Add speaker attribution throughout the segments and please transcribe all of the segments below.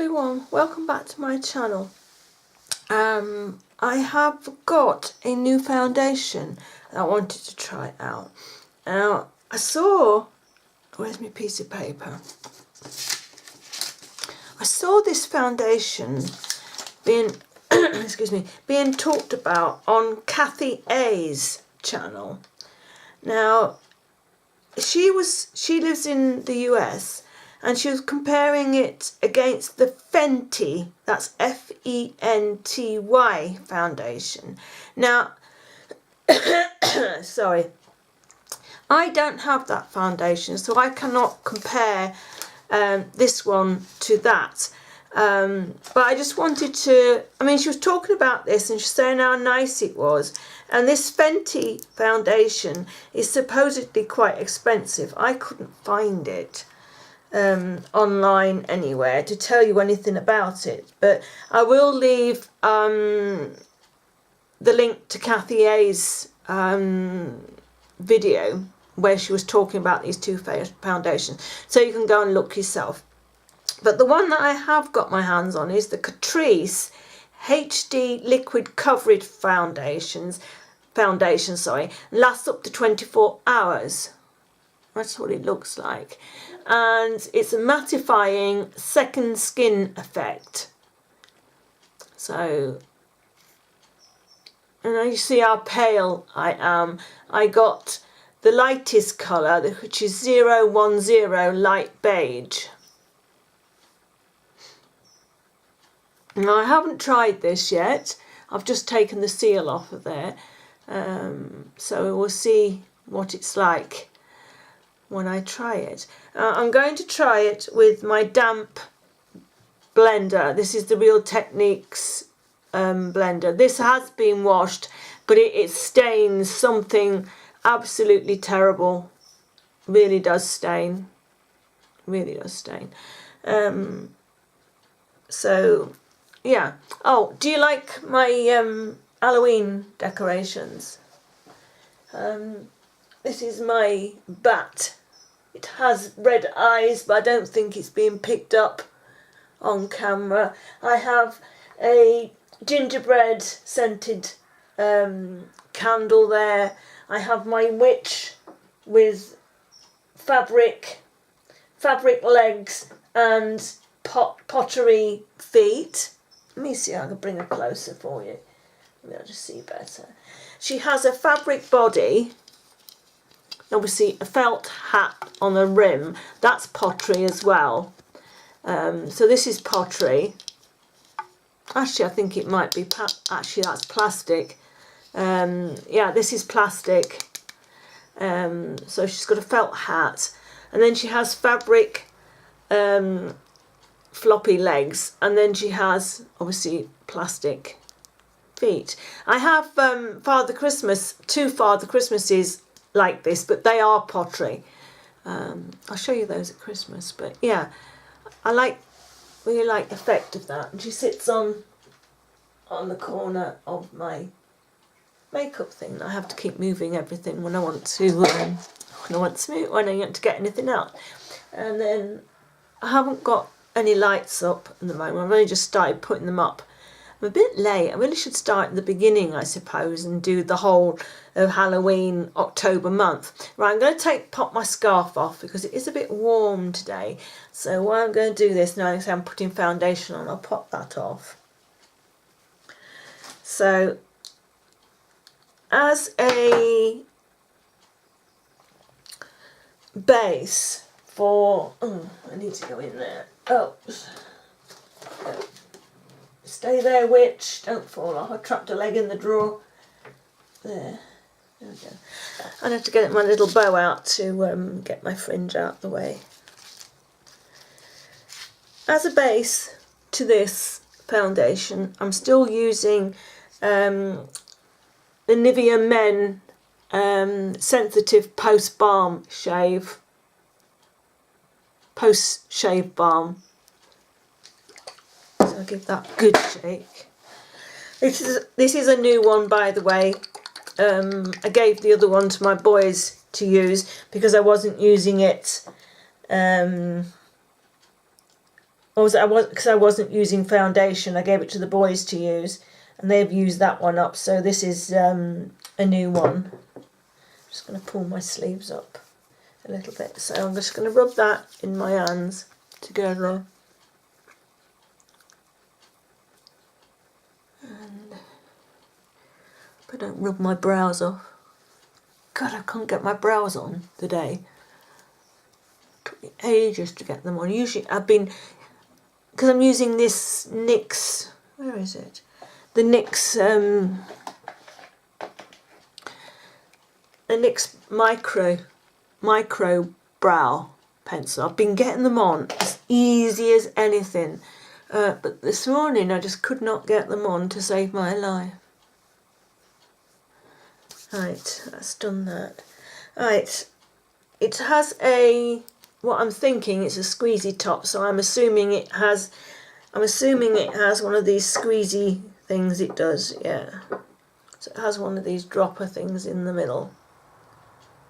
Speaker 1: everyone, welcome back to my channel. I have got a new foundation and I wanted to try it out. Now I saw, where's my piece of paper? I saw this foundation being excuse me, being talked about on Kathy A's channel. Now she lives in the US, and she was comparing it against the Fenty, that's Fenty foundation. Now, sorry, I don't have that foundation, so I cannot compare this one to that. But I just wanted to, she was talking about this and she's saying how nice it was. And this Fenty foundation is supposedly quite expensive. I couldn't find it online anywhere to tell you anything about it, but I will leave the link to Kathy A's video where she was talking about these two foundations, so you can go and look yourself. But the one that I have got my hands on is the Catrice HD Liquid Coverage Foundation, lasts up to 24 hours. That's what it looks like. And it's a mattifying second skin effect. So, and you see how pale I am. I got the lightest colour, which is 010 light beige. Now I haven't tried this yet. I've just taken the seal off of there. So we'll see what it's like when I try it. I'm going to try it with my damp blender. This is the Real Techniques blender. This has been washed, but it stains something absolutely terrible. Really does stain. Really does stain. So, yeah. Oh, do you like my Halloween decorations? This is my bat. It has red eyes, but I don't think it's being picked up on camera. I have a gingerbread scented candle there. I have my witch with fabric legs and pottery feet. Let me see if I can bring her closer for you. Maybe I'll just see better. She has a fabric body. Obviously a felt hat on the rim, that's pottery as well. So this is pottery. Actually I think it might be, actually that's plastic. Yeah, this is plastic. So she's got a felt hat, and then she has fabric floppy legs, and then she has obviously plastic feet. I have Father Christmas, two Father Christmases like this, but they are pottery. I'll show you those at Christmas, but yeah, I really like the effect of that. And she sits on the corner of my makeup thing. I have to keep moving everything when I want to when I want to get anything out. And then I haven't got any lights up at the moment. I've only just started putting them up. I'm a bit late. I really should start at the beginning, I suppose, and do the whole of Halloween October month. Right, I'm going to pop my scarf off because it is a bit warm today. So while I'm going to do this, now I'm putting foundation on, I'll pop that off. So as a base for, I need to go in there. Oh, stay there, witch, don't fall off. I trapped a leg in the drawer. There we go. I'd have to get my little bow out to get my fringe out the way. As a base to this foundation, I'm still using the Nivea Men Sensitive Post Shave Balm. So I'll give that a good shake. This is a new one, by the way. I gave the other one to my boys to use because I wasn't using it on because I wasn't using foundation, I gave it to the boys to use, and they've used that one up. So this is a new one. I'm just going to pull my sleeves up a little bit. So I'm just going to rub that in my hands together. And I don't rub my brows off. God, I can't get my brows on today. It took me ages to get them on. Usually because I'm using this NYX, where is it? The NYX micro brow pencil. I've been getting them on as easy as anything. But this morning I just could not get them on to save my life. Right, that's done that. Right, it has what I'm thinking it's a squeezy top, so I'm assuming it has one of these squeezy things. It does, yeah. So it has one of these dropper things in the middle,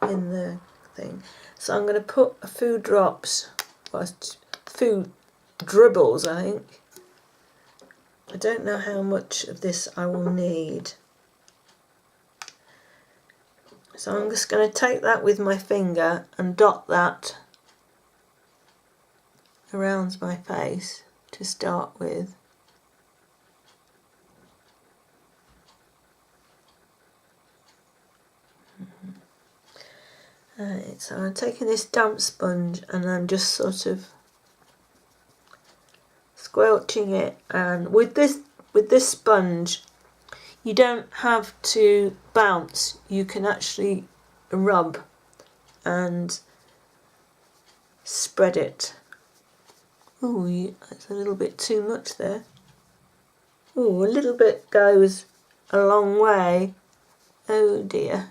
Speaker 1: in the thing. So I'm going to put a few drops, a few dribbles, I think. I don't know how much of this I will need. So I'm just going to take that with my finger and dot that around my face to start with. Right, so I'm taking this damp sponge and I'm just sort of squelching it, and with this sponge you don't have to bounce, you can actually rub and spread it. Ooh, that's a little bit too much there. Ooh, a little bit goes a long way. Oh dear.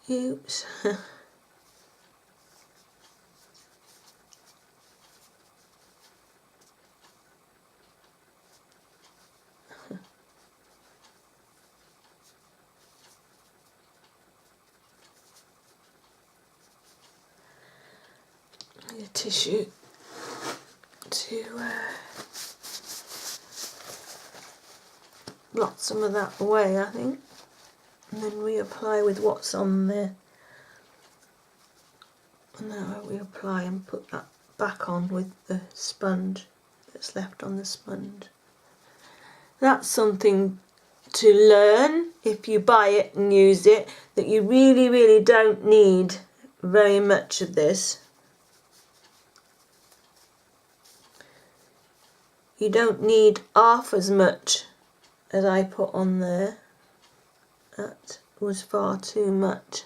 Speaker 1: Oops. A tissue to blot some of that away, I think, and then reapply with what's on there. And now I reapply and put that back on with the sponge that's left on the sponge. That's something to learn if you buy it and use it, that you really don't need very much of this. You don't need half as much as I put on there. That was far too much.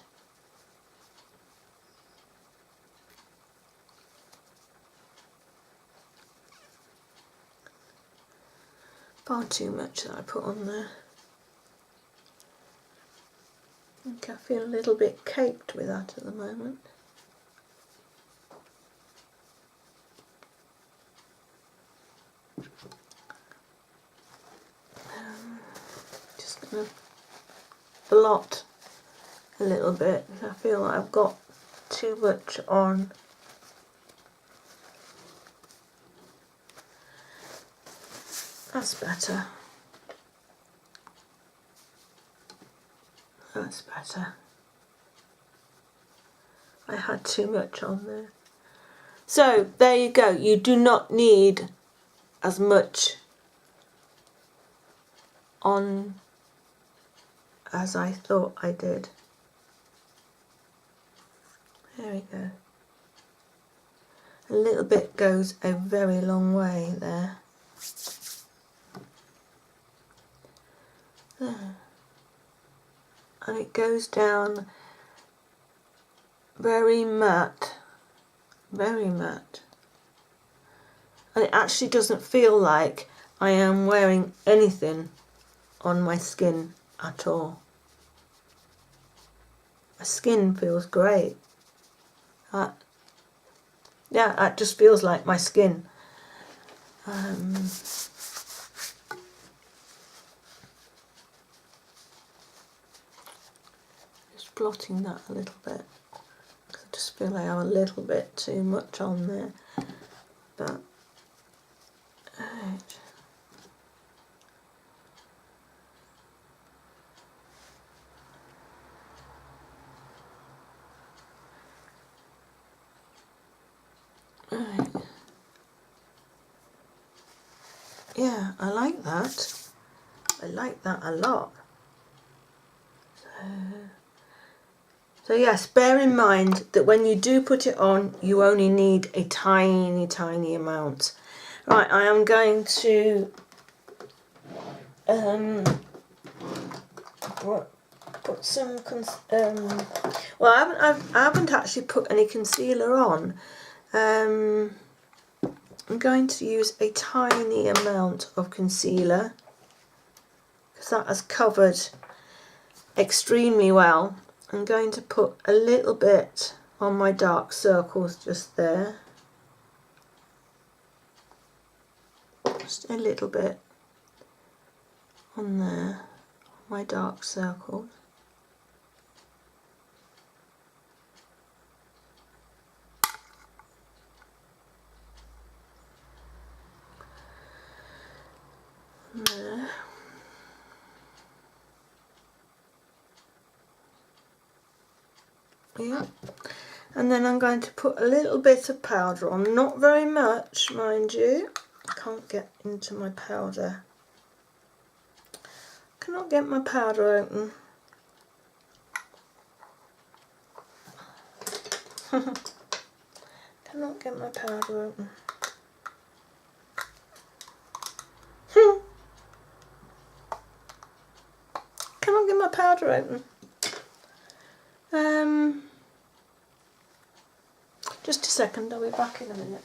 Speaker 1: Far too much that I put on there. I think I feel a little bit caked with that at the moment. Just going to blot a little bit. I feel like I've got too much on. That's better. That's better. I had too much on there. So there you go. You do not need as much on as I thought I did. There we go. A little bit goes a very long way there. There. And it goes down very matte, very matte. And it actually doesn't feel like I am wearing anything on my skin at all. My skin feels great. Yeah, it just feels like my skin. just blotting that a little bit. I just feel I have a little bit too much on there, but right. Right. Yeah, I like that. I like that a lot. So yes, bear in mind that when you do put it on, you only need a tiny, tiny amount. Right, I am going to put some. Well, I haven't actually put any concealer on. I'm going to use a tiny amount of concealer because that has covered extremely well. I'm going to put a little bit on my dark circles just there. Just a little bit on there, my dark circles. There. Yeah, and then I'm going to put a little bit of powder on, not very much, mind you. I can't get into my powder. Cannot get my powder open. Cannot get my powder open. Cannot get my powder open. Just a second, I'll be back in a minute.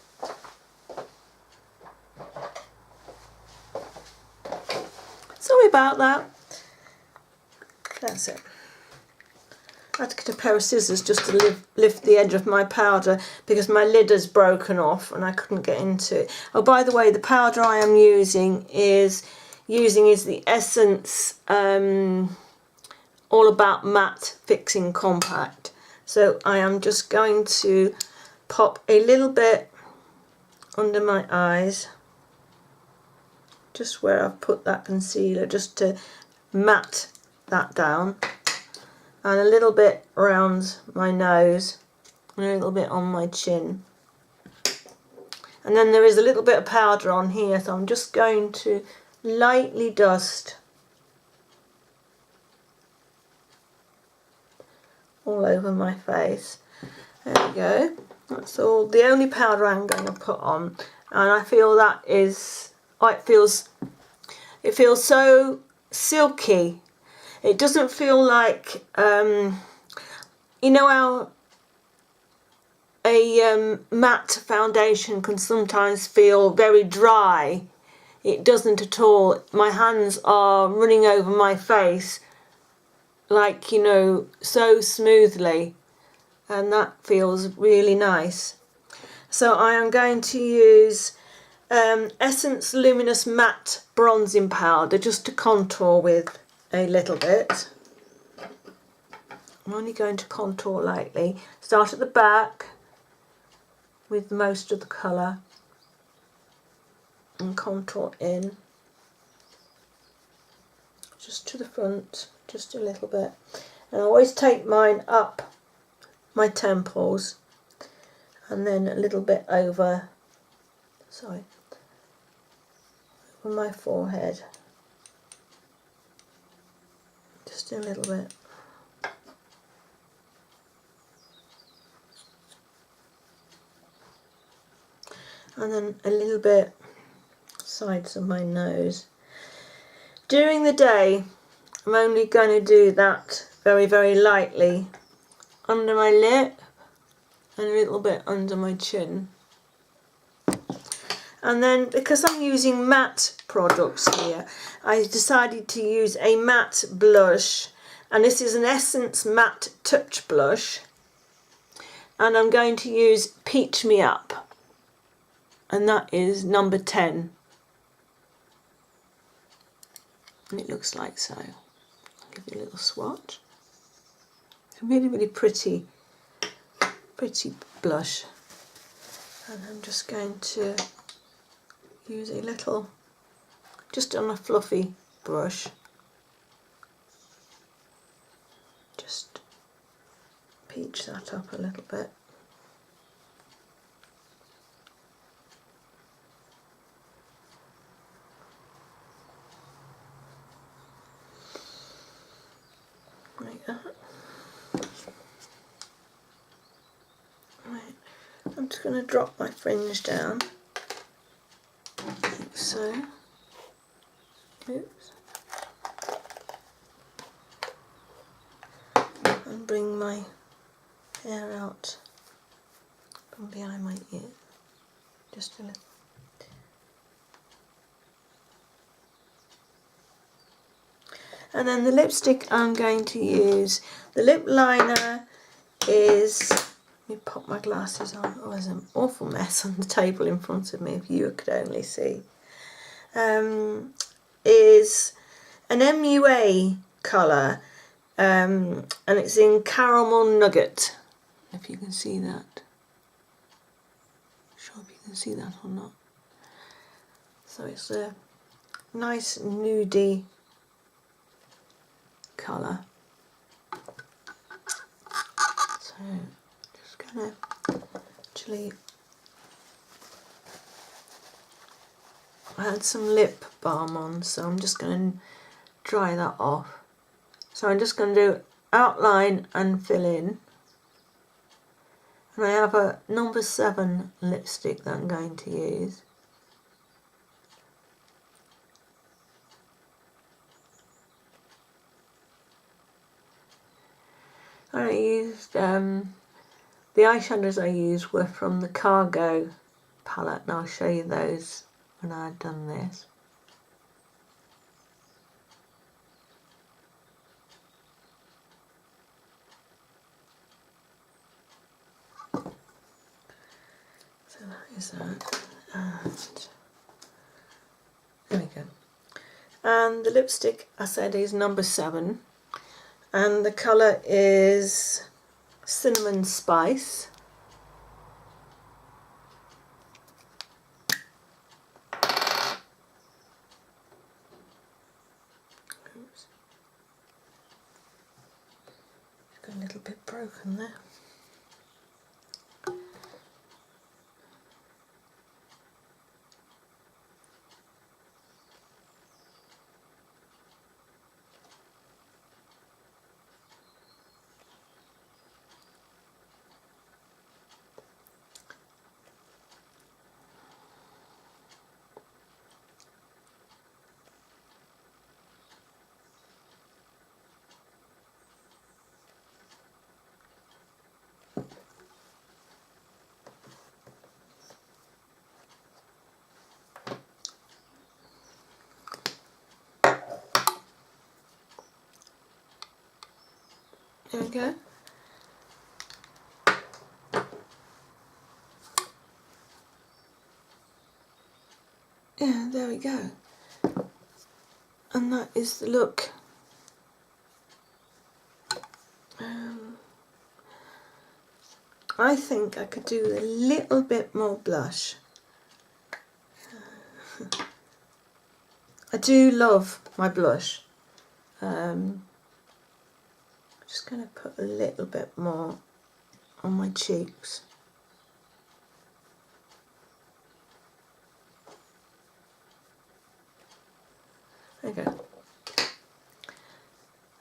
Speaker 1: Sorry about that. That's it. I had to get a pair of scissors just to lift the edge of my powder because my lid has broken off and I couldn't get into it. Oh, by the way, the powder I am using is the Essence All About Matte Fixing Compact. So I am just going to pop a little bit under my eyes, just where I've put that concealer, just to matte that down, and a little bit around my nose and a little bit on my chin. And then there is a little bit of powder on here, so I'm just going to lightly dust all over my face. There we go. That's all. The only powder I'm going to put on, and I feel that is, oh, it feels so silky. It doesn't feel like you know how a matte foundation can sometimes feel very dry. It doesn't at all. My hands are running over my face like, you know, so smoothly, and that feels really nice. So I am going to use Essence Luminous Matte Bronzing Powder just to contour with a little bit. I'm only going to contour lightly. Start at the back with most of the colour and contour in just to the front, just a little bit. And I always take mine up my temples and then a little bit over, over my forehead, just a little bit. And then a little bit sides of my nose. During the day, I'm only going to do that very, very lightly under my lip and a little bit under my chin. And then, because I'm using matte products here, I decided to use a matte blush, and this is an Essence Matte Touch Blush, and I'm going to use Peach Me Up, and that is number 10. And it looks like so. I'll give you a little swatch. really pretty blush. And I'm just going to use a little, just on a fluffy brush, just peach that up a little bit. Like that. Right. I'm just going to drop my fringe down, like so. Oops. And bring my hair out from behind my ear, just a little. And then the lipstick I'm going to use, the lip liner is, let me pop my glasses on. Oh, there's an awful mess on the table in front of me if you could only see. Is an MUA colour, and it's in Caramel Nugget, if you can see that. Not sure if you can see that or not. So it's a nice nudie colour. So just gonna actually, I had some lip balm on, so I'm just going to dry that off. So I'm just going to do outline and fill in. And I have a number 7 lipstick that I'm going to use. I used, the eyeshadows I used were from the Cargo palette, and I'll show you those when I've done this. So that is that, and there we go. And the lipstick, I said, is number 7, and the colour is Cinnamon Spice. Oops. It's got a little bit broken there. There we go. Yeah, there we go. And that is the look. I think I could do a little bit more blush. I do love my blush. Just going to put a little bit more on my cheeks. There you go.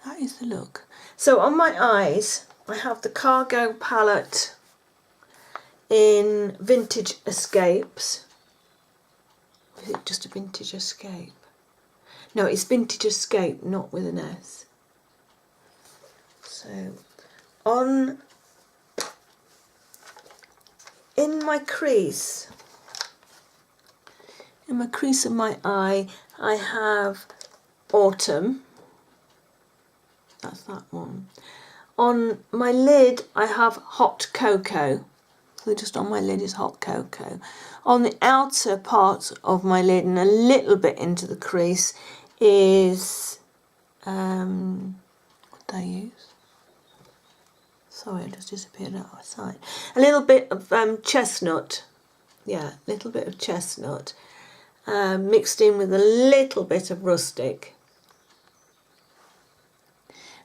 Speaker 1: That is the look. So on my eyes, I have the Cargo palette in Vintage Escapes. Is it just a Vintage Escape? No, it's Vintage Escape, not with an S. So in my crease of my eye, I have Autumn. That's that one. On my lid, I have Hot Cocoa. So just on my lid is Hot Cocoa. On the outer part of my lid and a little bit into the crease is, what did I use? Sorry, it just disappeared out of sight. A little bit of chestnut. Yeah, a little bit of chestnut. Mixed in with a little bit of rustic.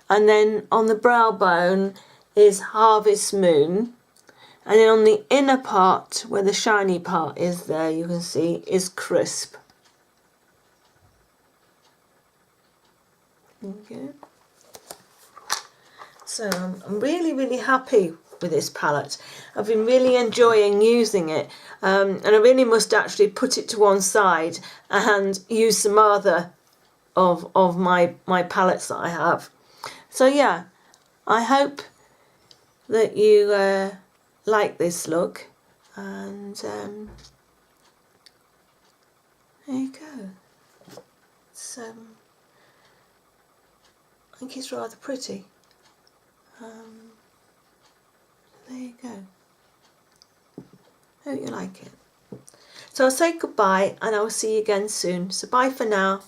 Speaker 1: And then on the brow bone is Harvest Moon. And then on the inner part, where the shiny part is there, you can see, is Crisp. Okay. So I'm really, really happy with this palette. I've been really enjoying using it. And I really must actually put it to one side and use some other of my palettes that I have. So yeah, I hope that you like this look, and there you go. It's, I think it's rather pretty. There you go. Hope you like it. So I'll say goodbye and I will see you again soon. So bye for now.